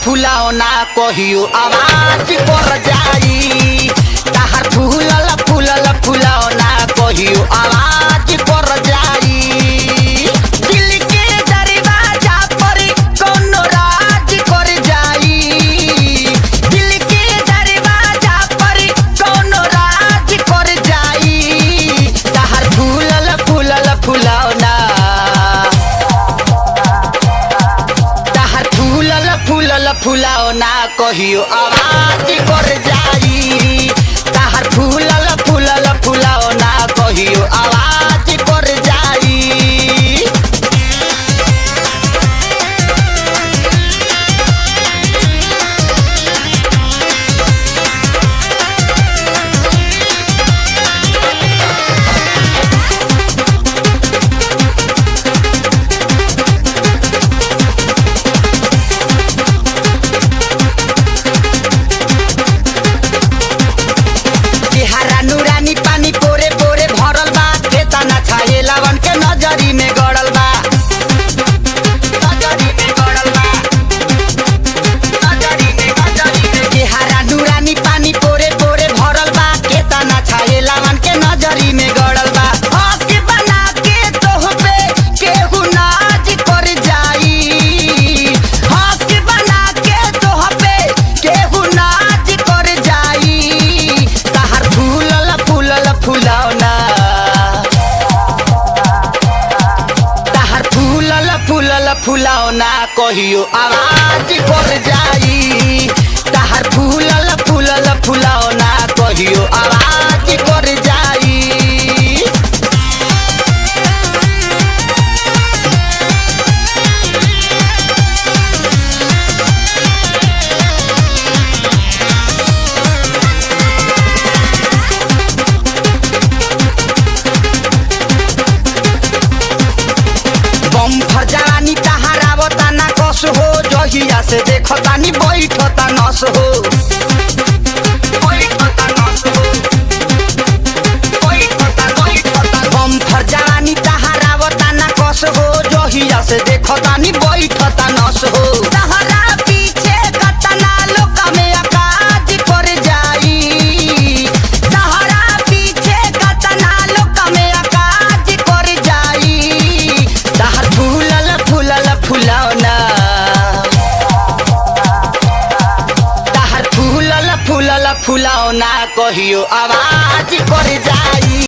फुलाओ ना कहियो आवाज कर जाई। ताहर फूलल फूलल फुलाओ ना कहियो आवाज कर जाई। दिल के दरवाजा पर कोनो राज कर जाई। दिल के दरवाजा पर कोनो राज कर जाई। ताहर फूलल फूलल फुलाओ ना फुलाओ ना कहियो आवाज कर जाई। ताहर फूलल फूलल फुलाओ ना कहियो आवाज कर जाई। नूरानी पानी पोरे पोरे भरल बा। खेता ना छाए लावन के नजरी में गड़ल बा। नजरी में गड़ल बा। नजरी में चेहरा नूरानी पानी पोरे पोरे भरल बा। खेता ना छाए लावन के नजरी में गड़ल बा। हक बना के तोह पे केहू नाज कर जाई। हक बना के तोह पे केहू नाज कर जाई। ताहर फुलाओ ना ताहर फूलल फूलल फुलाओ ना कहियो आवाज कर जाई। ताहर फूलल फूलल फुलाओ ना कहियो आवाज कर जाई। बम्फर जवानी तहारावता ना कस हो। जहिया से देखतानी बैठता नस हो। बम्फर जवानी तहारावता ना कस हो। जहिया से देखतानी बैठता नस हो। तहरा पीछे कतना लोग में अकाज कर जाई। तहरा पीछे कतना लोग में अकाज कर जाई। ताहर फूलल फूलल फुलाओ ना ताहर फूलल फूलल फुलाओ ना कहियो आवाज कर जाई।